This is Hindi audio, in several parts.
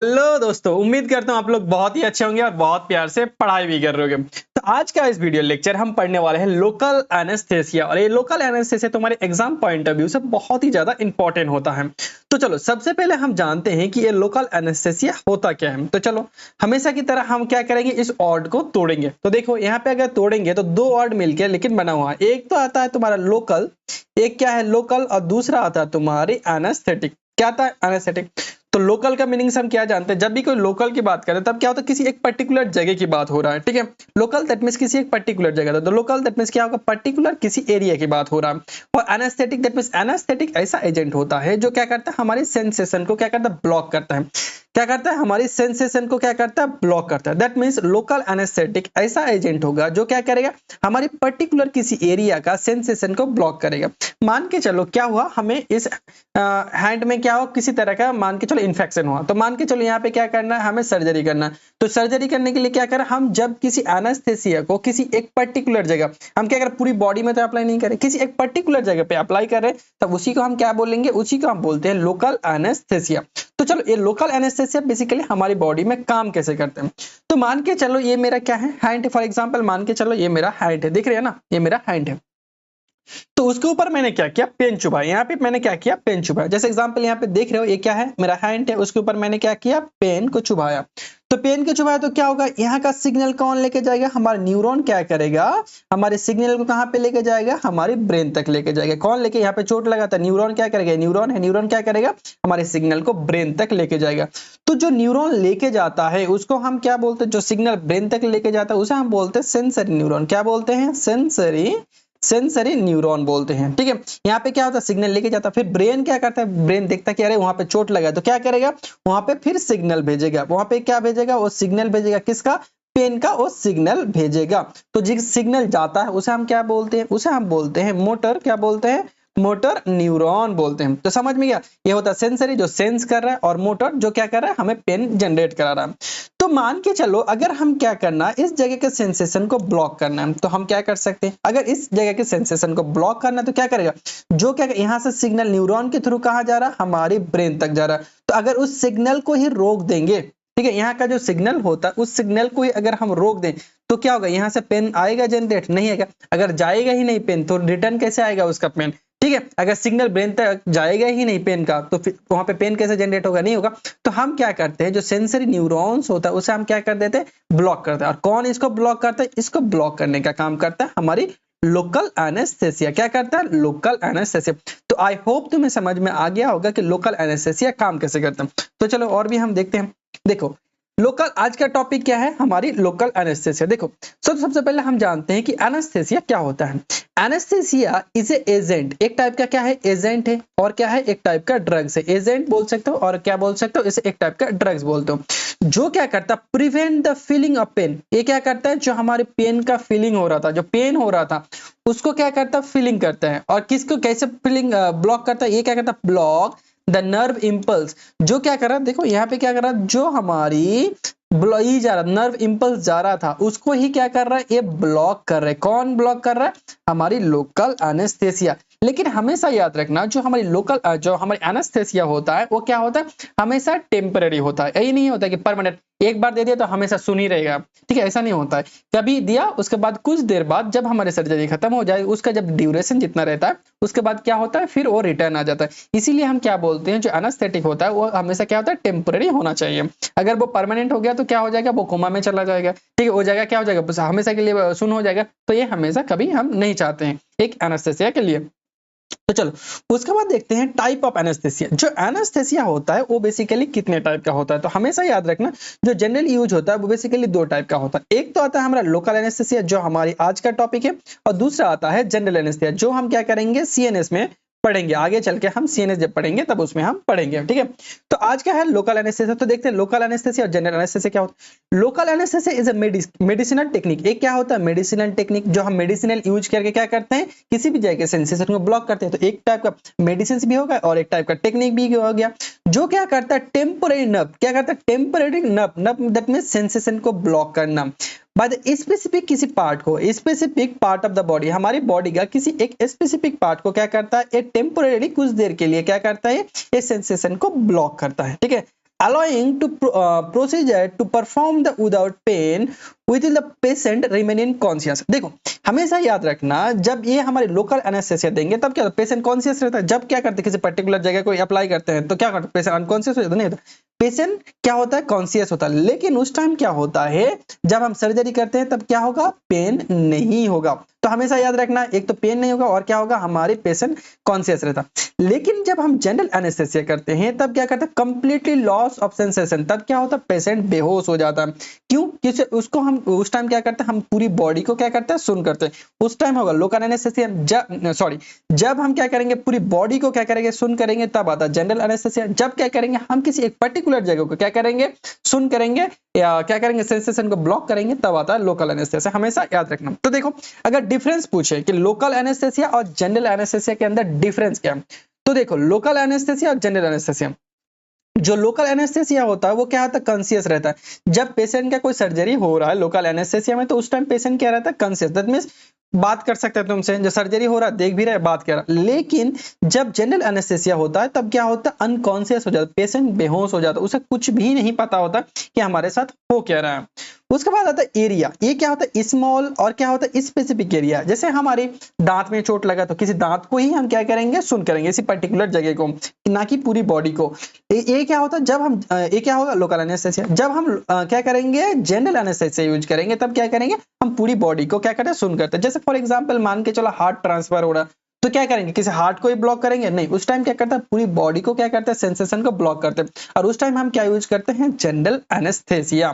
हेलो दोस्तों, उम्मीद करता हूँ आप लोग बहुत ही अच्छे होंगे और बहुत प्यार से पढ़ाई भी कर रहे होंगे। तो आज का इस वीडियो लेक्चर हम पढ़ने वाले हैं लोकल एनेस्थेसिया। और ये लोकल एनेस्थेसिया तुम्हारे एग्जाम पॉइंट ऑफ व्यू से बहुत ही ज्यादा इंपॉर्टेंट होता है। तो चलो सबसे पहले हम जानते हैं कि ये लोकल एनेस्थेसिया होता क्या है। तो चलो हमेशा की तरह हम क्या करेंगे, इस ऑर्ड को तोड़ेंगे। तो देखो यहाँ पे अगर तोड़ेंगे तो दो ऑर्ड मिलकर लेकिन बना हुआ है। एक तो आता है तुम्हारा लोकल, एक क्या है लोकल, और दूसरा आता है तुम्हारी एनेस्थेटिक। क्या आता है? एनेस्थेटिक। तो लोकल का मीनिंग हम क्या जानते हैं, जब भी कोई लोकल की बात करें तब क्या होता है, किसी एक पर्टिकुलर जगह की बात हो रहा है। ठीक है, लोकल दैट मींस किसी एक पर्टिकुलर जगह था। तो लोकल दैट मींस क्या होगा, पर्टिकुलर किसी एरिया की बात हो रहा है। और एनेस्थेटिक दैट मींस एनेस्थेटिक ऐसा एजेंट होता है जो क्या करता है, हमारी सेंसेशन को क्या करता है, ब्लॉक करता है। क्या करता है, हमारी सेंसेशन को क्या करता है, ब्लॉक करता है। दैट मींस लोकल एनेस्थेटिक ऐसा एजेंट होगा जो क्या करेगा, हमारी पर्टिकुलर किसी एरिया का सेंसेशन को ब्लॉक करेगा। मान के चलो क्या हुआ, हमें इस हैंड में क्या हो, किसी तरह का मान के चलो इन्फेक्शन हुआ। तो मान के चलो यहाँ पे क्या करना है, हमें सर्जरी करना है। तो सर्जरी करने के लिए क्या करें, हम जब किसी एनेस्थेसिया को किसी एक पर्टिकुलर जगह, हम क्या करें पूरी बॉडी में तो अप्लाई नहीं करें, किसी एक पर्टिकुलर जगह पे अप्लाई करें, तब उसी को हम क्या बोलेंगे, उसी को हम बोलते हैं लोकल एनेस्थेसिया। तो चलो ये लोकल एनेस्थेसिया बेसिकली हमारी बॉडी में काम कैसे करते हैं। तो मान के चलो ये मेरा क्या है, हैंड। फॉर एग्जाम्पल मान के चलो ये मेरा हैंड है, दिख रही है ना, ये मेरा हैंड है। तो उसके ऊपर मैंने क्या किया, पेन चुभाया। यहाँ पे मैंने क्या किया, पेन चुभाया। जैसे एग्जांपल यहाँ पे देख रहे हो, ये क्या है, मेरा हैंड है, उसके ऊपर मैंने क्या किया, पेन को चुभाया। तो पेन को चुभाया तो क्या होगा, यहाँ का सिग्नल कौन लेके जाएगा, हमारा न्यूरॉन क्या करेगा, हमारे सिग्नल को कहाँ पे लेके जाएगा, हमारे ब्रेन तक लेके जाएगा। कौन लेके, यहाँ पे चोट लगा था, न्यूरॉन क्या करेगा, न्यूरॉन है, न्यूरॉन क्या करेगा, हमारे सिग्नल को ब्रेन तक लेके जाएगा। तो जो न्यूरॉन लेके जाता है उसको हम क्या बोलते हैं, जो सिग्नल ब्रेन तक लेके जाता है उसे हम बोलते हैं सेंसरी न्यूरॉन। क्या बोलते हैं, सेंसरी न्यूरॉन बोलते हैं। ठीक है, यहाँ पे क्या होता है, सिग्नल लेके जाता है, फिर ब्रेन क्या करता है, ब्रेन देखता है कि अरे वहां पे चोट लगा, तो क्या करेगा, वहां पे फिर सिग्नल भेजेगा। वहां पे क्या भेजेगा, वो सिग्नल भेजेगा, किसका, पेन का वो सिग्नल भेजेगा। तो जिस सिग्नल जाता है उसे हम क्या बोलते हैं, उसे हम बोलते हैं मोटर, क्या बोलते हैं, मोटर न्यूरॉन बोलते हैं। तो समझ में गया, ये होता है सेंसरी जो सेंस कर रहा है, और मोटर जो क्या कर रहा है, हमें पेन जनरेट करा रहा है। तो मान के चलो अगर हम क्या करना, इस जगह के सेंसेशन को ब्लॉक करना है, तो हम क्या कर सकते हैं, अगर इस जगह के सेंसेशन को ब्लॉक करना है तो क्या करेगा, जो क्या यहाँ से सिग्नल न्यूरॉन के थ्रू कहाँ जा रहा है, हमारी ब्रेन तक जा रहा है। तो अगर उस सिग्नल को ही रोक देंगे, ठीक है, यहाँ का जो सिग्नल होता है उस सिग्नल को ही अगर हम रोक दें तो क्या होगा, यहाँ से पेन आएगा जनरेट, नहीं आएगा। अगर जाएगा ही नहीं पेन तो रिटर्न कैसे आएगा उसका पेन। ठीक है, अगर सिग्नल ब्रेन तक जाएगा ही नहीं पेन का तो फिर वहां पे पेन कैसे जनरेट होगा, नहीं होगा। तो हम क्या करते हैं, जो सेंसरी न्यूरॉन्स होता है उसे हम क्या कर देते हैं, ब्लॉक करते हैं। और कौन इसको ब्लॉक करता है, इसको ब्लॉक करने का काम करता है हमारी लोकल एनेस्थेसिया। क्या करता है, लोकल एनेस्थेसिया। तो आई होप तुम्हें समझ में आ गया होगा कि लोकल एनेस्थेसिया काम कैसे करता है। तो चलो और भी हम देखते हैं। देखो लोकल, आज का टॉपिक क्या है, हमारी लोकल एनेस्थेसिया। देखो सबसे पहले हम जानते हैं कि एनेस्थेसिया क्या होता है। एनेस्थेसिया इज ए एजेंट, एक टाइप का क्या है, एजेंट है, और क्या है, एक टाइप का ड्रग्स है। एजेंट बोल सकते हो और क्या बोल सकते हो, इसे एक टाइप का ड्रग्स बोलते हो। जो क्या करता है, prevent the feeling of pain. ये क्या करता है, जो हमारे पेन का फीलिंग हो रहा था, जो पेन हो रहा था उसको क्या करता है, फीलिंग करता है। और किसको कैसे फीलिंग ब्लॉक करता है, ये क्या करता है, ब्लॉक द नर्व इंपल्स। जो क्या कर रहा है, देखो यहाँ पे क्या कर रहा है, जो हमारी जा रहा, नर्व इंपल्स जा रहा था उसको ही क्या कर रहा है, ये ब्लॉक कर रहा है। कौन ब्लॉक कर रहा है, हमारी लोकल एनेस्थेसिया। लेकिन हमेशा याद रखना, जो हमारी लोकल, जो हमारी एनेस्थेसिया होता है वो क्या होता है, हमेशा टेम्पररी होता है। यही नहीं होता कि परमानेंट, एक बार दे दिया तो हमेशा सुन ही रहेगा। ठीक है, ऐसा नहीं होता है। कभी दिया उसके बाद कुछ देर बाद जब हमारी सर्जरी खत्म हो जाए, उसका जब ड्यूरेशन जितना रहता है उसके बाद क्या होता है, फिर वो रिटर्न आ जाता है। इसीलिए हम क्या बोलते हैं, जो एनेस्थेटिक होता है वो हमेशा क्या होता है, टेम्पररी होना चाहिए। अगर वो परमानेंट हो गया तो क्या हो जाएगा, वो कोमा में चला जाएगा। ठीक है, हो जाएगा, क्या हो जाएगा, हमेशा के लिए सुन हो जाएगा। तो ये हमेशा कभी हम नहीं चाहते हैं एक एनेस्थेसिया के लिए। तो चलो उसके बाद देखते हैं टाइप ऑफ एनेस्थेसिया। जो एनेस्थेसिया होता है वो बेसिकली कितने टाइप का होता है, तो हमेशा याद रखना जो जनरल यूज होता है वो बेसिकली दो टाइप का होता है। एक तो आता है हमारा लोकल एनेस्थेसिया जो हमारी आज का टॉपिक है, और दूसरा आता है जनरल एनेस्थेसिया जो हम क्या करेंगे, सीएनएस में पढ़ेंगे। आगे चल के हम सीएनएस जब पढ़ेंगे तब उसमें हम पढ़ेंगे। ठीक है, तो आज क्या है लोकल एनेस्थेसिया। तो देखते हैं लोकल एनेस्थेसिया और जनरल एनेस्थेसिया क्या होता है। Local anaesthesia is a medicinal technique. एक क्या होता है, मेडिसिनल टेक्निक, जो हम मेडिसिनल यूज करके क्या करते हैं, किसी भी जगह के सेंसेशन को ब्लॉक करते हैं। तो एक टाइप का मेडिसिन भी होगा और एक टाइप का टेक्निक भी हो गया। जो क्या करता है, टेम्पोररी नर्व, क्या करता है, temporary nerve that means sensation को ब्लॉक करना बाय द स्पेसिफिक किसी पार्ट को, specific part of the body, हमारी बॉडी का किसी एक स्पेसिफिक पार्ट को क्या करता है, ये टेम्पोररी कुछ देर के लिए क्या करता है, ये सेंसेशन को ब्लॉक करता है। ठीक है, allowing to procedure to perform the without pain within the patient remain in conscious। देखो हमेशा याद रखना, जब ये हमारे लोकल एनेस्थेसिया देंगे तब क्या होता है, पेशेंट कॉन्शियस रहता है। जब क्या करते हैं, किसी पर्टिकुलर जगह को अप्लाई करते हैं तो क्या करते हैं, पेशेंट अनकॉन्शियस हो जाता है, नहीं होता, पेशेंट क्या होता है, कॉन्शियस होता है। लेकिन उस टाइम क्या होता है, जब हम सर्जरी करते हैं तब क्या होगा, पेन नहीं होगा। तो हमेशा याद रखना, एक तो पेन नहीं होगा और क्या होगा, हमारे पेशेंट कॉन्शियस रहता। लेकिन जब हम जनरल एनेस्थेसिया करते हैं तब क्या करते हैं, कंप्लीटली लॉस ऑफ सेंसेशन। तब क्या होता है, पेशेंट बेहोश हो जाता है। क्यों, क्योंकि उसको हम उस टाइम क्या करते हैं, हम पूरी बॉडी को क्या करते हैं, सुन करते हैं। उस टाइम होगा लोकल एनेस्थेसिया। जब हम क्या करेंगे, पूरी बॉडी को क्या करेंगे, सुन करेंगे, तब आता है जनरल एनेस्थेसिया। जब क्या करेंगे, हम किसी एक पर्टिकुलर जगह को क्या करेंगे, सुन करेंगे या क्या करेंगे, सेंसेशन को ब्लॉक करेंगे, तब आता है लोकल एनेस्थेसिया। हमेशा याद रखना। तो देखो अगर डिफरेंस पूछे कि लोकल एनेस्थेसिया और जनरल एनेस्थेसिया के अंदर डिफरेंस क्या है, तो देखो लोकल एनेस्थेसिया और जनरल एनेस्थेसिया, जो लोकल एनेस्थेसिया होता है वो क्या होता है, कॉन्शियस रहता है। जब पेशेंट का कोई सर्जरी हो रहा है लोकल एनेस्थेसिया में, तो उस टाइम पेशेंट क्या रहता है, कॉन्शियस। दैट मींस बात कर सकते हैं तुमसे, जो सर्जरी हो रहा है देख भी रहा है, बात कर रहा है। लेकिन जब जनरल एनेस्थेसिया होता है तब क्या होता है, अनकॉन्शियस हो जाता है, पेशेंट बेहोश हो जाता है, उसे कुछ भी नहीं पता होता कि हमारे साथ हो क्या रहा है। उसके बाद आता है एरिया। ये क्या होता है, स्मॉल और क्या होता है, स्पेसिफिक एरिया। जैसे हमारे दांत में चोट लगा तो किसी दांत को ही हम क्या करेंगे, सुन करेंगे, इसी पर्टिकुलर जगह को, ना कि पूरी बॉडी को। ये क्या होता है, जब हम ये क्या होगा, लोकल एनेस्थेसिया। जब हम क्या करेंगे, जनरल एनेस्थेसिया यूज करेंगे, तब क्या करेंगे, हम पूरी बॉडी को क्या करते हैं, सुन करते हैं। जैसे फॉर एग्जांपल मान के चलो हार्ट ट्रांसफर हो रहा, तो क्या करेंगे, किसी हार्ट को ही ब्लॉक करेंगे, नहीं। उस टाइम क्या करता है, पूरी बॉडी को क्या करते हैं, सेंसेशन को ब्लॉक करते हैं। और उस टाइम हम क्या यूज करते हैं, जनरल एनेस्थेसिया।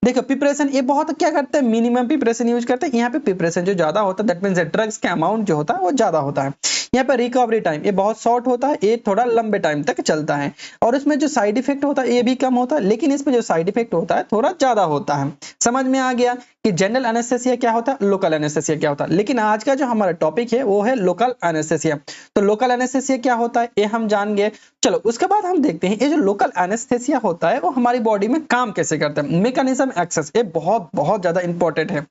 देखो प्रिपरेशन, ये बहुत क्या करते हैं, मिनिमम प्रिपरेशन यूज करते हैं। यहाँ पे प्रिपरेशन जो ज्यादा होता है, दैट मींस ड्रग्स का अमाउंट जो होता है वो ज्यादा होता है। यहाँ पे रिकवरी टाइम ये बहुत शॉर्ट होता है, ये थोड़ा लंबे टाइम तक चलता है। और इसमें जो साइड इफेक्ट होता है ये भी कम होता है, लेकिन इसमें जो साइड इफेक्ट होता है थोड़ा ज्यादा होता है। समझ में आ गया कि जनरल एनेस्थेसिया क्या होता है, लोकल एनेस्थेसिया क्या होता है। लेकिन आज का जो हमारा टॉपिक है वो है लोकल एनेस्थेसिया। तो लोकल एनेस्थेसिया क्या होता है ये हम जान गए। चलो उसके बाद हम देखते हैं ये जो लोकल एनेस्थेसिया होता है वो हमारी बॉडी में काम कैसे करता है, मैकेनिज्म एक्सेस। ये बहुत बहुत ज्यादा इंपॉर्टेंट है।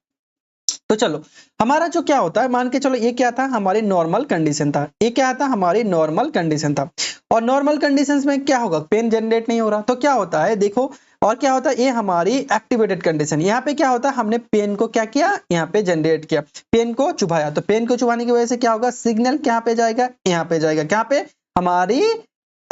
तो चलो हमारा जो क्या होता है, मान के चलो ये क्या था, हमारी नॉर्मल कंडीशन था। ये क्या था, हमारी नॉर्मल कंडीशन था। और नॉर्मल कंडीशंस में क्या होगा, पेन जनरेट नहीं हो रहा, तो क्या होता है देखो, और क्या होता है, ये हमारी एक्टिवेटेड कंडीशन। यहाँ पे क्या होता है, हमने पेन को क्या किया, यहाँ पे जनरेट किया, पेन को चुभाया। तो पेन को चुभाने की वजह से क्या होगा, सिग्नल क्या पे जाएगा, यहाँ पे जाएगा, क्या पे, हमारी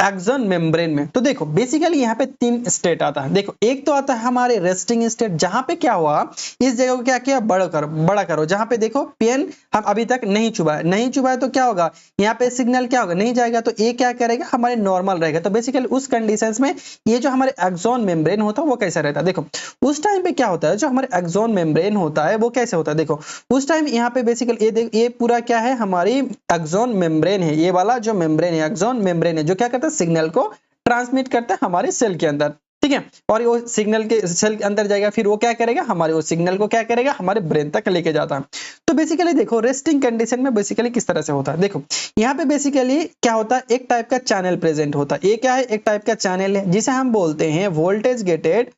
एक्सोन मेम्ब्रेन में। तो देखो बेसिकली यहाँ पे 3 स्टेट आता है। देखो एक तो आता है हमारे रेस्टिंग स्टेट, जहां पे क्या हुआ, इस जगह को क्या किया, बड़ा करो। जहां पे देखो पेन हम अभी तक नहीं चुभाया तो क्या होगा, यहाँ पे सिग्नल क्या होगा, नहीं जाएगा। तो ये क्या करेगा, हमारे नॉर्मल रहेगा। तो बेसिकली उस कंडीशंस में ये जो हमारे एक्सोन मेम्ब्रेन होता है वो कैसा रहता है, देखो उस टाइम पे क्या होता है, जो हमारे एक्सोन मेम्ब्रेन होता है वो कैसे होता है। देखो उस टाइम यहाँ पे बेसिकली ये पूरा क्या है, हमारी एक्सोन मेम्ब्रेन है। ये वाला जो मेम्ब्रेन है, एक्सोन मेम्ब्रेन है, जो क्या करता है, सिग्नल को ट्रांसमिट करता है हमारे सेल के अंदर, ठीक है। और वो सिग्नल के सेल के अंदर जाएगा, फिर वो क्या करेगा, हमारे वो सिग्नल को क्या करेगा, हमारे ब्रेन तक लेके जाता है। तो बेसिकली देखो रेस्टिंग कंडीशन में बेसिकली किस तरह से होता है। देखो यहाँ पे बेसिकली क्या होता है, एक टाइप का चैनल प्रेजेंट होता है। ये क्या है, एक टाइप का चैनल है जिसे हम बोलते हैं वोल्टेज गेटेड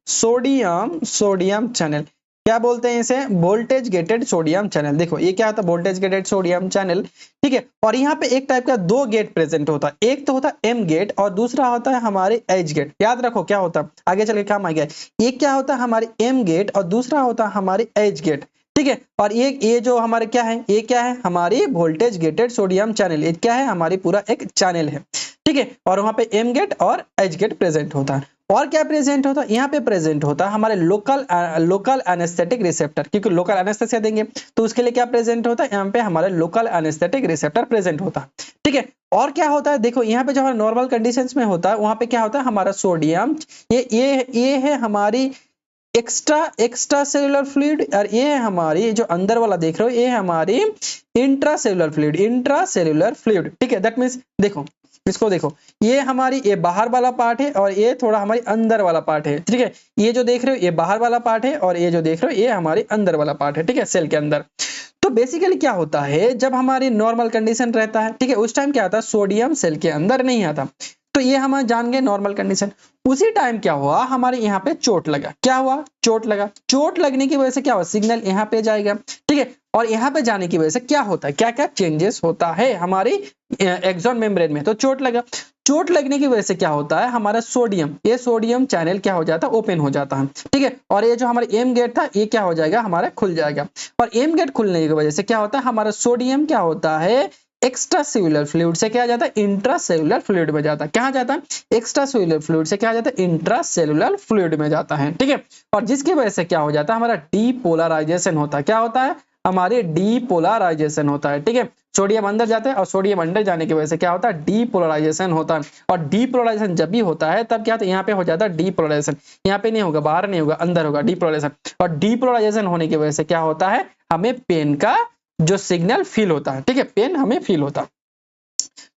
सोडियम चैनल। क्या बोलते हैं इसे, वोल्टेज गेटेड सोडियम चैनल। देखो ये क्या होता है, वोल्टेज गेटेड सोडियम चैनल, ठीक है। और यहाँ पे एक टाइप का 2 गेट प्रेजेंट होता है। एक तो होता है एम गेट और दूसरा होता है हमारे एच गेट। याद रखो क्या होता है, आगे चल के काम आ गया। एक क्या होता है हमारे एम गेट और दूसरा होता है हमारे एच गेट, ठीक है। और ये जो हमारे क्या है, ये क्या है, हमारी वोल्टेज गेटेड सोडियम चैनल। ये क्या है, हमारी पूरा एक चैनल है, ठीक है। और वहां पे एम गेट और एच गेट प्रेजेंट होता है। और क्या प्रेजेंट होता है, यहाँ पे प्रेजेंट होता है हमारे लोकल एनेस्थेटिक रिसेप्टर। क्योंकि लोकल एनेस्थेसिया देंगे तो उसके लिए क्या प्रेजेंट होता है, यहाँ पे हमारे लोकल एनेस्थेटिक रिसेप्टर प्रेजेंट होता है, ठीक है। और क्या होता है, देखो यहाँ पे जो हमारे नॉर्मल कंडीशंस में होता है वहां पे क्या होता है, हमारा सोडियम, ये है हमारी एक्स्ट्रा सेलुलर फ्लूइड। और ये है हमारी जो अंदर वाला देख रहे हो, ये है हमारी इंट्रासेलुलर फ्लूइड, ठीक है। दैट मींस देखो इसको देखो, ये हमारी ये बाहर वाला पार्ट है और ये थोड़ा हमारी अंदर वाला पार्ट है, ठीक है। ये जो देख रहे हो ये बाहर वाला पार्ट है और ये जो देख रहे हो ये हमारे अंदर वाला पार्ट है, ठीक है, सेल के अंदर। तो बेसिकली क्या होता है, जब हमारी नॉर्मल कंडीशन रहता है, ठीक है, उस टाइम क्या आता है, सोडियम सेल के अंदर नहीं आता। तो तो ये हम जान गए नॉर्मल कंडीशन। उसी टाइम क्या हुआ, हमारे यहाँ पे चोट लगा। क्या हुआ, चोट लगा। चोट लगने की वजह से क्या हुआ, सिग्नल यहाँ पे जाएगा, ठीक है। और यहाँ पे जाने की वजह से क्या होता है, क्या क्या चेंजेस होता है हमारी एक्सॉन मेम्ब्रेन में। तो चोट लगा, चोट लगने की वजह से क्या होता है, हमारा सोडियम, ये सोडियम चैनल क्या हो जाता है, ओपन हो जाता है, ठीक है। और ये जो हमारा एम गेट था ये क्या हो जाएगा, हमारा खुल जाएगा। और एम गेट खुलने की वजह से क्या होता है, हमारा सोडियम क्या होता है, एक्स्ट्रा सेल्यूलर फ्लूइड से क्या जाता है, इंट्रा सेल्यूलर फ्लूइड में जाता है। कहाँ जाता है, एक्स्ट्रा सेल्यूलर फ्लूइड से क्या जाता है, इंट्रा सेल्यूलर फ्लूइड में जाता है, ठीक है। और जिसकी वजह से क्या हो जाता है, हमारा डीपोलराइजेशन होता है। क्या होता है, हमारे डीपोलराइजेशन होता है, ठीक है। सोडियम अंदर जाता है और सोडियम अंदर जाने की वजह से क्या होता है, डीपोलराइजेशन होता है। और डीपोलराइजेशन जब भी होता है तब क्या होता है, यहाँ पे हो जाता है डीपोलराइजेशन। यहाँ पे नहीं होगा, बाहर नहीं होगा, अंदर होगा डीपोलराइजेशन। और डीपोलराइजेशन होने की वजह से क्या होता है, हमें पेन का जो सिग्नल फील होता है, ठीक है, पेन हमें फील होता है।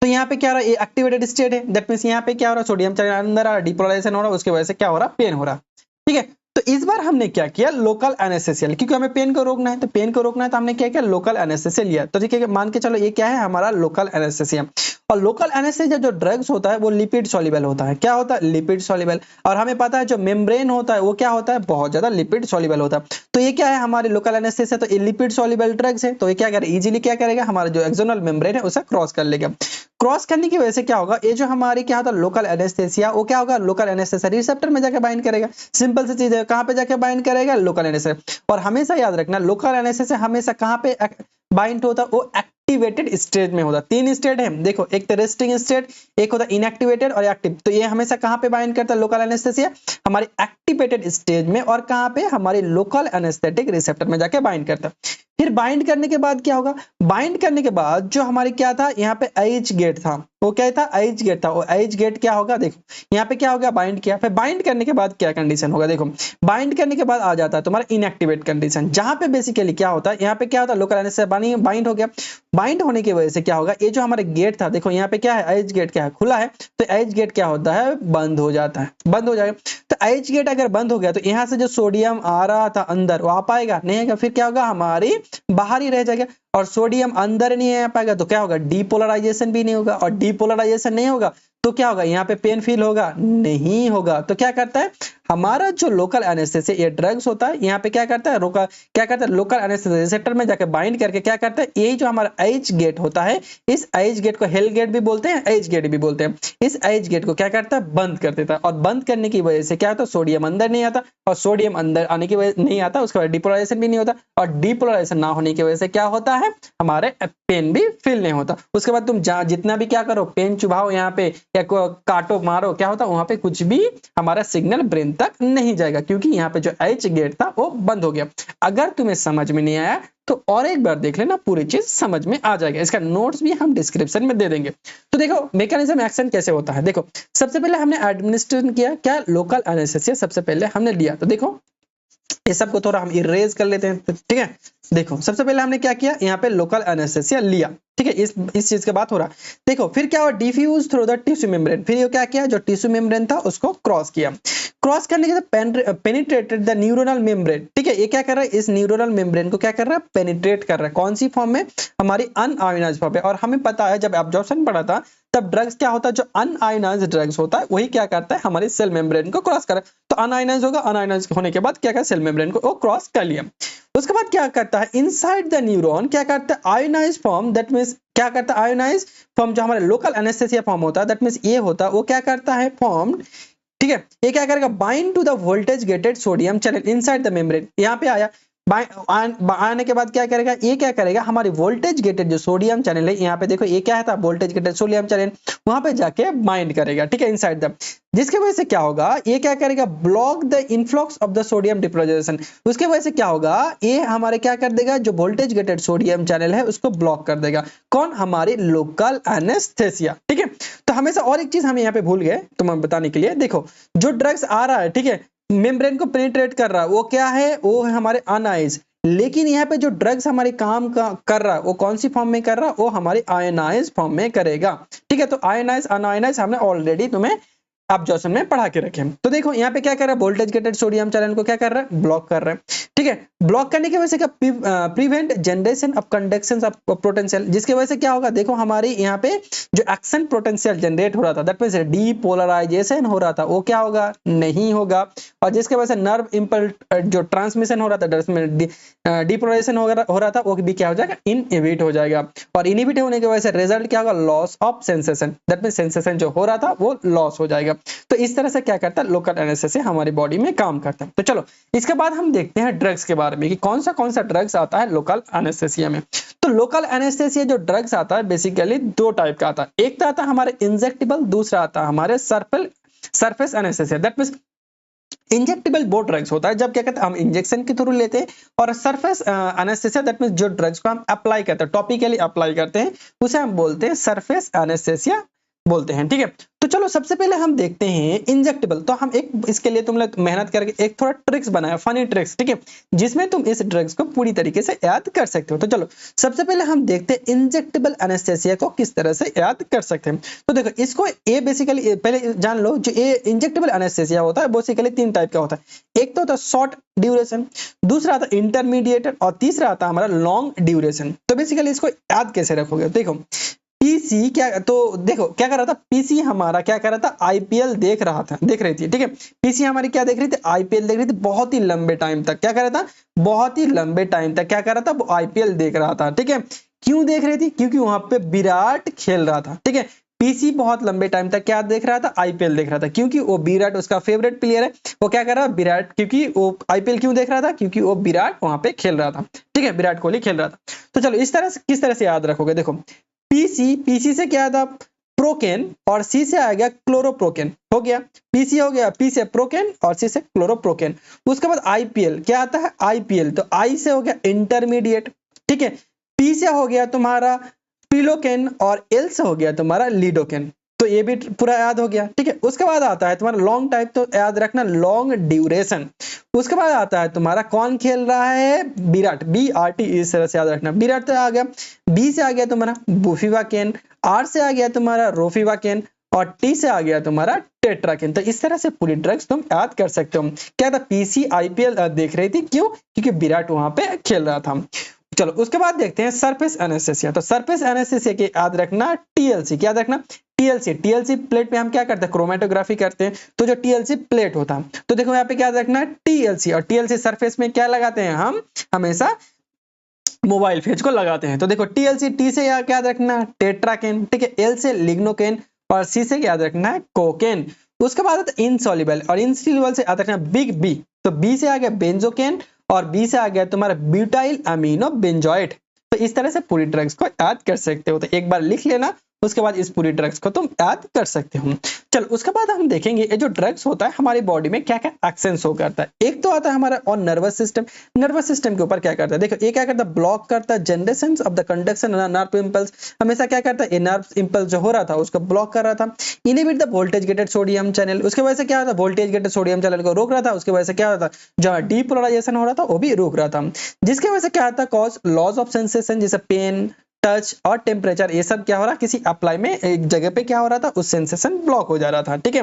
तो यहाँ पे क्या हो रहा है, ये एक्टिवेटेड स्टेट है, दैट मींस यहाँ पे क्या हो रहा है, सोडियम चैनल अंदर आ रहा है, डीपोलराइजेशन हो रहा है, उसकी वजह से क्या हो रहा है, पेन हो रहा है, ठीक है। तो इस बार हमने क्या किया, लोकल एनेस्थेसिया, क्योंकि हमें पेन को रोकना है, तो पेन को रोकना है तो हमने क्या किया, लोकल एनेस्थेसिया लिया। तो ठीक है, मान के चलो ये क्या है, हमारा लोकल एनेस्थेसिया। और लोकल एनेस्थेसिया जो ड्रग्स होता है वो लिपिड सॉल्युबल होता है। क्या होता है, लिपिड सॉल्युबल। और हमें पता है जो मेम्ब्रेन होता है वो क्या होता है, बहुत ज्यादा लिपिड सॉल्युबल होता है। तो ये क्या है, हमारे लोकल एनेस्थेसिया, तो ये लिपिड सॉल्युबल ड्रग्स है। तो ये क्या करेगा, इजीली क्या करेगा, हमारा जो एक्सोनल मेम्ब्रेन है उसे क्रॉस कर लेगा। क्रॉस करने की वजह से क्या होगा, ये जो हमारी क्या होता है लोकल एनेस्थेसिया, वो क्या होगा, लोकल एनेस्थेसिया रिसेप्टर में जाके बाइंड करेगा। सिंपल सी चीज है, कहां पे जाके बाइंड करेगा, लोकल एनेस्थेसिया। और हमेशा याद रखना, लोकल एनेस्थेसिया हमेशा कहां पे बाइंड होता है, वो एक्टिवेटेड स्टेट में होता है। 3 स्टेट है देखो, एक तो रेस्टिंग स्टेट, एक होता है इनएक्टिवेटेड और एक्टिव। तो ये हमेशा कहां पे बाइंड करता है लोकल एनेस्थेसिया, हमारी एक्टिवेटेड स्टेज में। और कहां पे, हमारे लोकल एनेस्थेटिक रिसेप्टर में जाके बाइंड करता है। फिर बाइंड करने के बाद क्या होगा, बाइंड करने के बाद जो हमारे क्या था, यहाँ पे एच गेट था, वो क्या था, एच गेट था। वो एच गेट क्या होगा, देखो यहाँ पे क्या होगा, बाइंड किया। फिर बाइंड करने के बाद क्या कंडीशन होगा, देखो बाइंड करने के बाद आ जाता है तुम्हारा इनएक्टिवेट कंडीशन, जहां पे बेसिकली क्या होता है, यहाँ पे क्या होता है, लोकल एनेस्थेसिया बाइंड हो गया। बाइंड होने की वजह से क्या होगा, ये जो हमारा गेट था, देखो यहाँ पे क्या है, एच गेट क्या है, खुला है। तो एच गेट क्या होता है, बंद हो जाता है, बंद हो जाएगा। तो एच गेट अगर बंद हो गया तो यहाँ से जो सोडियम आ रहा था अंदर, वो आ पाएगा नहीं आएगा। फिर क्या होगा, हमारी बाहर ही रह जाएगा। और सोडियम अंदर नहीं आ पाएगा तो क्या होगा, डीपोलराइजेशन भी नहीं होगा। और डीपोलराइजेशन नहीं होगा तो क्या होगा, यहाँ पे पेन फील होगा, नहीं होगा। तो क्या करता है, हमारा जो लोकल एनेस्थेसिया ये ड्रग्स होता है, यहाँ पे क्या करता है, क्या करता है, लोकल एनेस्थेसिया रिसेप्टर में जाके बाइंड करके क्या करता है, यही जो हमारा एच गेट होता है, इस एच गेट को हेल गेट भी बोलते हैं, एच गेट भी बोलते हैं। इस एच गेट को क्या करता है, बंद कर देता है। और बंद करने की वजह से क्या होता है, सोडियम अंदर नहीं आता। और सोडियम अंदर आने की वजह नहीं आता, उसके बाद डिपोलराइजेशन भी नहीं होता। और डिपोलराइजेशन ना होने की वजह से क्या होता है, हमारे पेन भी फील नहीं होता। उसके बाद तुम जितना भी क्या करो, पेन चुभाओ यहाँ पे या काटो मारो, क्या होता है, वहां पे कुछ भी हमारा सिग्नल ब्रेन तक नहीं जाएगा, क्योंकि यहाँ पे जो एच गेट था वो बंद हो गया। अगर तुम्हें समझ में नहीं आया तो और एक बार देख लेना, पूरी चीज समझ में आ जाएगा। इसका नोट्स भी हम डिस्क्रिप्शन में दे देंगे। तो देखो मैकेनिज्म एक्शन कैसे होता है। देखो सबसे पहले हमने एडमिनिस्ट्रेशन किया, क्या, लोकल एनेस्थेसिया सबसे पहले हमने लिया। तो देखो ये सबको थोड़ा हम इरेज कर लेते हैं, ठीक है। देखो सबसे पहले हमने क्या किया, यहाँ पे लोकल एनेस्थेसिया लिया, ठीक है। इस चीज का बात हो रहा है। देखो फिर क्या हुआ, diffuse through the tissue membrane. फिर ये क्या किया, जो टिश्यू मेम्ब्रेन था उसको क्रॉस किया। क्रॉस करने के बाद पेनिट्रेटेड द न्यूरोनल मेम्ब्रेन, ठीक है। ये क्या कर रहा है, इस न्यूरोनल मेम्ब्रेन को क्या कर रहा है, पेनिट्रेट कर रहा है। कौन सी फॉर्म में, हमारी अनआयोनाइज्ड फॉर्म में। और हमें पता है जब एब्जॉर्प्शन पढ़ा था तब ड्रग्स क्या होता है, जो अनआयोनाइज्ड ड्रग्स होता है वही क्या करता है, हमारे सेल मेम्ब्रेन को क्रॉस कर। तो अनआयोनाइज्ड होगा, अनआयोनाइज्ड होने के बाद क्या कर, सेल मेम्ब्रेन को वो क्रॉस कर लिया। उसके बाद क्या करता है, इनसाइड द न्यूरॉन क्या करता है, आयोनाइज्ड फॉर्म, दैट मींस क्या करता है, आयोनाइज्ड फॉर्म जो हमारे लोकल एनेस्थेसिया फॉर्म होता है, दैट मींस ये होता है, वो क्या करता है, फॉर्म, ठीक है। ये क्या करेगा, bind to the voltage gated sodium channel inside the membrane. यहाँ पे आया, आने के बाद क्या करेगा, ये क्या करेगा, हमारी वोल्टेज गेटेड जो सोडियम चैनल है, यहाँ पे देखो ये क्या था, वोल्टेज गेटेड सोडियम चैनल, वहां पे जाके बाइंड करेगा, ठीक है, इनसाइड द। जिसकी वजह से क्या होगा, ये क्या करेगा, block the influx of the sodium depolarization. उसकी वजह से क्या होगा, ये हमारे क्या कर देगा, जो वोल्टेज गेटेड सोडियम चैनल है उसको ब्लॉक कर देगा। कौन, हमारी लोकल एनेस्थेसिया, ठीक है। तो हमेशा और एक चीज हम यहाँ पे भूल गए तुम्हें बताने के लिए, देखो जो ड्रग्स आ रहा है, ठीक है, मेम्ब्रेन को पेनिट्रेट कर रहा है, वो क्या है, वो है हमारे अनआयोनाइज्ड। लेकिन यहाँ पे जो ड्रग्स हमारे काम कर रहा है वो कौन सी फॉर्म में कर रहा है, वो हमारे आयोनाइज्ड फॉर्म में करेगा, ठीक है। तो आयोनाइज्ड अनआयोनाइज्ड हमने ऑलरेडी तुम्हें एब्जॉर्प्शन में पढ़ा के रखे। तो देखो यहाँ पे क्या कर रहा है, वोल्टेज गेटेड सोडियम चैनल को क्या कर रहा है, ब्लॉक कर रहा है। ठीक है, ब्लॉक करने की वजह से क्या, prevent generation of conduction of potential, जिसकी वजह से क्या होगा, देखो हमारे यहाँ पे जो एक्शन पोटेंशियल जनरेट हो रहा था, दैट मींस डीपोलराइजेशन हो रहा था, वो क्या होगा, नहीं होगा। और जिसकी वजह से नर्व इंपल्स जो ट्रांसमिशन हो रहा था, डीपोलराइजेशन हो रहा था, वो भी क्या हो जाएगा, इनहिबिट हो जाएगा। और इनहिबिट होने की वजह से रिजल्ट क्या होगा, loss of sensation, that means sensation जो हो रहा था वो लॉस हो जाएगा। तो इस तरह से क्या करता है, लोकल एनेस्थीसिया हमारी बॉडी में काम करता है। तो चलो इसके बाद हम देखते हैं ड्रग्स के बारे में कि कौन सा ड्रग्स आता है लोकल एनेस्थीसिया में। तो लोकल एनेस्थीसिया जो ड्रग्स आता है बेसिकली दो टाइप का आता है। एक तो आता है हमारे इंजेक्टेबल, दूसरा आता है हमारे surface anaesthesia. That means injectable वो ड्रग्स होता है जब क्या कहते हैं हम इंजेक्शन के थ्रू लेते हैं, और सरफेस एनेस्थीसिया दैट मींस जो ड्रग्स को हम अप्लाई करते हैं, टॉपिकली अप्लाई करते हैं, उसे हम बोलते हैं सरफेस एनेस्थीसिया बोलते हैं। ठीक है, तो चलो सबसे पहले हम देखते हैं इंजेक्टेबल। तो हम एक इसके लिए तुम लोग मेहनत करके एक थोड़ा ट्रिक्स बनाया, फनी ट्रिक्स, ठीक है, जिसमें तुम इस ड्रग्स को पूरी तरीके से याद कर सकते हो। तो चलो सबसे पहले हम देखते हैं इंजेक्टेबल एनेस्थीसिया को किस तरह से याद कर सकते हैं। तो देखो इसको ये बेसिकली पहले जान लो, जो ये इंजेक्टेबल एनेस्थीसिया होता है बेसिकली तीन टाइप का होता है। एक तो होता है शॉर्ट ड्यूरेशन, दूसरा आता है इंटरमीडिएट, और तीसरा आता है हमारा लॉन्ग ड्यूरेशन। तो बेसिकली इसको याद कैसे रखोगे, देखो पीसी क्या, तो देखो क्या कर रहा था, पीसी हमारा क्या कर रहा था, आईपीएल देख रही थी। ठीक है, पीसी हमारी क्या देख रही थी, आईपीएल देख रही थी बहुत ही लंबे टाइम तक। क्या कर रहा था, बहुत ही लंबे टाइम तक क्या कर रहा था, वो आईपीएल देख रहा था। ठीक है, क्यों देख रही थी, क्योंकि वहां पे विराट खेल रहा था। ठीक है, पीसी बहुत लंबे टाइम तक क्या देख रहा था, आईपीएल देख रहा था, क्योंकि वो विराट उसका फेवरेट प्लेयर है। वो क्या कर रहा है, विराट, क्योंकि वो आईपीएल क्यों देख रहा था, क्योंकि वो विराट वहां पे खेल रहा था। ठीक है, विराट कोहली खेल रहा था। तो चलो इस तरह से किस तरह से याद रखोगे, देखो पीसी से क्या था, प्रोकेन, और सी से आ गया क्लोरोप्रोकेन, हो गया पीसी, हो गया पी से प्रोकेन और सी से क्लोरोप्रोकेन। उसके बाद आईपीएल क्या आता है, आईपीएल, तो आई से हो गया इंटरमीडिएट। ठीक है, पी से हो गया तुम्हारा पिलोकेन, और एल से हो गया तुम्हारा लीडोकेन। तो ये भी पूरा याद हो गया। ठीक है, उसके बाद आता है तुम्हारा लॉन्ग टाइप, तो याद रखना लॉन्ग ड्यूरेशन। उसके बाद आता है तुम्हारा कौन खेल रहा है, विराट, BRT, इस तरह से याद रखना, विराट तो आ गया। बी से आ गया तुम्हारा बुफिवाकेन, आर से आ गया तुम्हारा रोफिवाकेन, और टी से आ गया तुम्हारा टेट्राकेन। तो इस तरह से पूरी ड्रग्स तुम याद कर सकते हो। क्या था, पीसी आईपीएल देख रही थी, क्यों, क्योंकि विराट वहां पे खेल रहा था। चलो उसके बाद देखते हैं सरफेस एनेस्थीसिया। तो सरफेस एनेस्थीसिया के याद रखना टीएलसी, क्या याद रखना, टीएलसी प्लेट पे हम क्या करते हैं, क्रोमेटोग्राफी करते हैं। तो जो टीएलसी प्लेट होता है, तो देखो यहाँ पे क्या याद रखना, टीएलसी, और टीएलसी सरफेस में क्या लगाते हैं, हम हमेशा मोबाइल फेज को लगाते हैं। तो देखो टीएलसी, टी से क्या याद रखना, टेट्राकेन। ठीक है, एल से लिग्नोकेन, और सी से याद रखना है कोकेन। उसके बाद आता है इनसॉल्युबल, और इनसॉल्युबल से याद रखना बिग बी। तो बी से आ गया बेंजोकेन, और बी से आ गया तुम्हारा ब्यूटाइल अमीनो बेंजोएट। तो इस तरह से पूरी ड्रग्स को याद कर सकते हो। तो एक बार लिख लेना, उसके बाद इस पूरी ड्रग्स को तुम याद कर सकते हो। चलो उसके बाद हम देखेंगे ये जो ड्रग्स होता है हमारी बॉडी में क्या क्या एक्शन शो करता है। एक तो आता है हमारा और नर्वस सिस्टम। नर्वस सिस्टम के ऊपर क्या करता है, देखो ये क्या करता है, ब्लॉक करता है generation of the conduction nerve impulse. हमेशा क्या करता है, ये नर्व इंपल्स जो हो रहा था उसको ब्लॉक कर रहा था। Inhibit the voltage gated sodium channel, उसके वजह से क्या होता है, वोल्टेज गेटेड सोडियम चैनल को रोक रहा था। उसकी वजह से क्या होता है, जो डीपोलराइजेशन हो रहा था वो भी रोक रहा था, जिसकी वजह से क्या होता है, कॉज लॉस ऑफ सेंसेशन, जैसे पेन, टच और टेम्परेचर, ये सब क्या हो रहा है, किसी अप्लाई में एक जगह पे क्या हो रहा था, उस सेंसेशन ब्लॉक हो जा रहा था। ठीक है,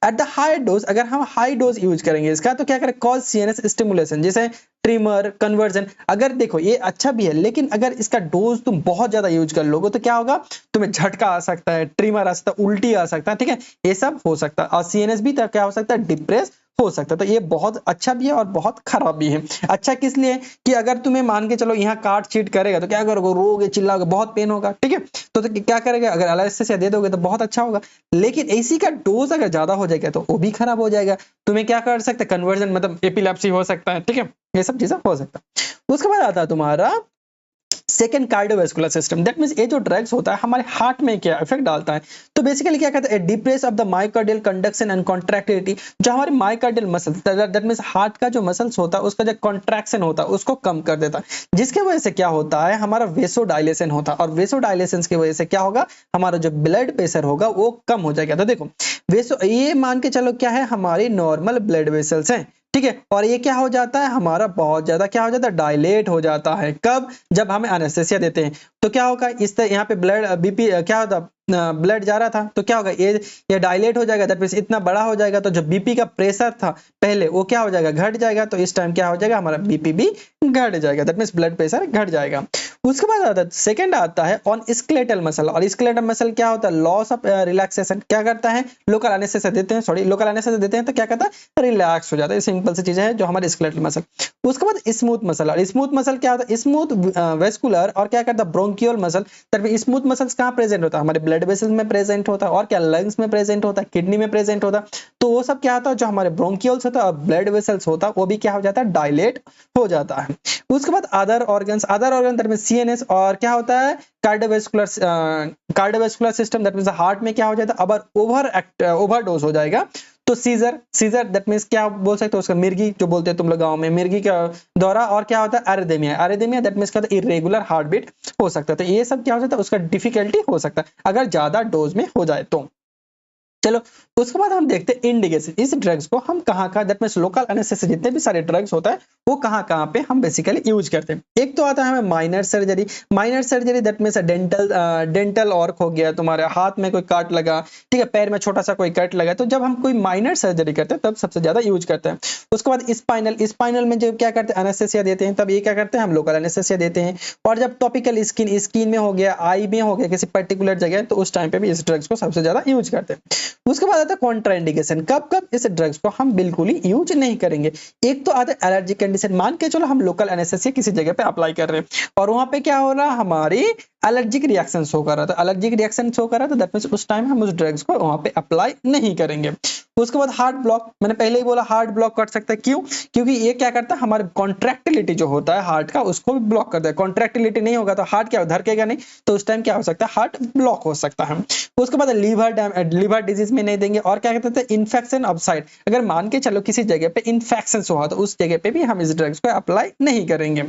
एट द हाई डोज, अगर हम हाई डोज यूज करेंगे इसका, तो क्या करें, कॉज सीएनएस स्टिमुलेशन, जैसे ट्रिमर, कन्वर्जन। अगर देखो ये अच्छा भी है, लेकिन अगर इसका डोज तुम बहुत ज्यादा यूज कर लोगे तो क्या होगा, तुम्हें झटका आ सकता है, ट्रिमर आ सकता है, उल्टी आ सकता है। ठीक है, ये सब हो सकता है, और सीएनएस भी क्या हो सकता है, डिप्रेस हो सकता है। तो ये बहुत अच्छा भी है और बहुत खराब भी है। अच्छा किस लिए, कि अगर तुम्हें मान के चलो यहाँ काट चीट करेगा तो क्या करोगे, रोगे, चिल्लाओगे, बहुत पेन होगा। ठीक है, तो क्या करेगा, अगर एनास्थेसिया दे दोगे तो बहुत अच्छा होगा, लेकिन इसी का डोज अगर ज्यादा हो जाएगा तो वो भी खराब हो जाएगा। तुम्हें क्या कर सकते हैं, कन्वर्जन, मतलब एपिलेप्सी हो सकता है। ठीक है, ये सब चीजें हो सकता है। उसके बाद आता है तुम्हारा second cardiovascular system. That means ये जो ड्रग्स होता है हमारे हार्ट में क्या इफेक्ट डालता है, तो बेसिकली क्या कहता है, depress of the myocardial conduction and contractility. जो हमारे myocardial muscle, that means heart का जो मसल्स होता है उसका जो कॉन्ट्रैक्शन होता है उसको कम कर देता है, जिसके वजह से क्या होता है, हमारा वेसोडाइलेशन होता है, और वेसोडाइलेशन की वजह से क्या होगा, हमारा जो ब्लड प्रेशर होगा वो कम हो जाएगा। तो देखो ये मान के चलो क्या है, हमारी नॉर्मल ब्लड वेसल्स हैं। ठीक है। और ये क्या हो जाता है, हमारा बहुत ज्यादा क्या हो जाता है, डायलेट हो जाता है। कब, जब हमें एनेस्थेसिया देते हैं तो क्या होगा, इस तरह यहाँ पे ब्लड बीपी क्या होता, ब्लड जा रहा था तो क्या होगा, ये डायलेट हो जाएगा, दैट मींस इतना बड़ा हो जाएगा, तो जो बीपी का प्रेशर था पहले वो क्या हो जाएगा, घट जाएगा। तो इस टाइम क्या हो जाएगा, हमारा बीपी भी घट जाएगा, दैट मींस ब्लड प्रेशर घट जाएगा। उसके बाद आता है सेकंड आता है ऑन स्केलेटल मसल। और स्केलेटल मसल क्या होता है, लॉस ऑफ रिलैक्सेशन। क्या करता है, लोकल एनेस्थेसिया देते हैं, सॉरी लोकल एनेस्थेसिया देते हैं तो क्या करता है, रिलैक्स हो जाता है। सिंपल सी चीज है जो हमारे स्केलेटल मसल। उसके बाद स्मूथ मसल। और स्मूथ मसल क्या होता है, स्मूथ वेस्कुलर और क्या करता है, ब्रोंकियल मसल। स्मूथ मसल्स कहाँ प्रेजेंट होता है, हमारे ब्लड वेसल्स में प्रेजेंट होता है, और क्या लंग्स में प्रेजेंट होता है, किडनी में प्रेजेंट होता है। तो वो सब क्या होता है, जो हमारे ब्रोंकियल्स होता है और ब्लड वेसल्स होता है वो भी क्या हो जाता है, डायलेट हो जाता है। उसके बाद other organs, other organ that means CNS, और क्या होता है, cardiovascular system that means heart में क्या हो जाता है, अब ओवरडोज हो जाएगा तो सीजर, सीजर दैट मींस क्या बोल सकते हो उसका, मिर्गी जो बोलते हैं तुम लोग गांव में, मिर्गी का दौरा। और क्या होता है, एरिथमिया, एरिथमिया दैट मींस क्या होता है, इरेगुलर हार्ट बीट हो सकता है। तो ये सब क्या हो जाता है, उसका डिफिकल्टी हो सकता है अगर ज्यादा डोज में हो जाए तो। चलो उसके बाद हम देखते हैं इंडिकेशन, इस ड्रग्स को हम कहाँ कहाँ, दैट मींस लोकल एनेस्थेसिया जितने भी सारे ड्रग्स होता है वो कहाँ कहाँ पे हम बेसिकली यूज करते हैं। एक तो आता है हमें minor surgery. Minor surgery that means dental work हो गया, तुम्हारे हाथ में कोई काट लगा, ठीक है, पैर में छोटा सा कोई कट लगा, तो जब हम कोई माइनर सर्जरी करते हैं तब सबसे ज्यादा यूज करते हैं। उसके बाद स्पाइनल, स्पाइनल में जब क्या करते हैं, एनेस्थेसिया देते हैं, तब ये क्या करते हैं, हम लोकल एनेस्थेसिया देते हैं। और जब टॉपिकल स्किन, स्किन में हो गया, आई में हो गया, किसी पर्टिकुलर जगह, तो उस टाइम पे भी इस ड्रग्स को सबसे ज्यादा यूज करते हैं। उसके बाद आता है कॉन्ट्राइंडिकेशन, कब कब इस ड्रग्स को हम बिल्कुल ही यूज नहीं करेंगे। एक तो आता है एलर्जिक कंडीशन, मान के चलो हम लोकल एनेस्थेसिया किसी जगह पे अप्लाई कर रहे हैं और वहां पे क्या हो रहा, हमारी एलर्जिक रिएक्शन शो कर रहा था, एलर्जिक रिएक्शन शो कर रहा था, दैट मींस उस टाइम हम उस ड्रग्स को वहां पे अप्लाई नहीं करेंगे। उसके बाद हार्ट ब्लॉक, मैंने पहले ही बोला हार्ट ब्लॉक कर सकता है, क्यों, क्योंकि ये क्या करता है, हमारे कॉन्ट्रैक्टिलिटी जो होता है हार्ट का उसको भी ब्लॉक करता है। कॉन्ट्रैक्टिलिटी नहीं होगा तो हार्ट क्या धड़केगा नहीं, तो उस टाइम क्या हो सकता है, हार्ट ब्लॉक हो सकता है। उसके बाद लीवर डिजीज में नहीं देंगे। और क्या कहते हैं, इन्फेक्शन ऑफ साइट, अगर मान के चलो किसी जगह पे इन्फेक्शन हुआ तो उस जगह पे भी हम इस ड्रग्स को अप्लाई नहीं करेंगे।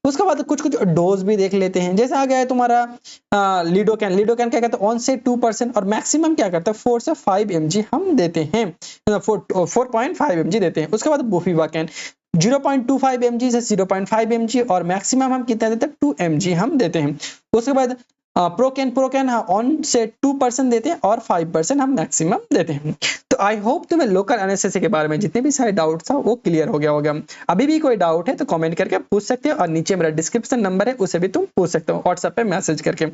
उसके बाद कुछ कुछ डोज भी देख लेते हैं, जैसे आ गया है तुम्हारा लीडोकैन। लीडोकैन क्या कहते हैं, 1 से 2% और मैक्सिमम क्या करता है 4 से 5 mg हम देते हैं, 4.5 mg देते हैं। उसके बाद बुफिवाकेन 0.25 mg से 0.5 mg और मैक्सिमम हम कितना देते हैं 2 mg हम देते हैं। उसके बाद प्रोकेन 1 से 2% देते हैं और 5% हम मैक्सिमम देते हैं। तो आई होप तुम्हें लोकल एनेस्थेसिया के बारे में जितने भी सारे डाउट्स था वो क्लियर हो गया होगा। अभी भी कोई डाउट है तो कमेंट करके पूछ सकते हो और नीचे मेरा डिस्क्रिप्शन नंबर है उसे भी तुम पूछ सकते हो व्हाट्सएप पे मैसेज करके।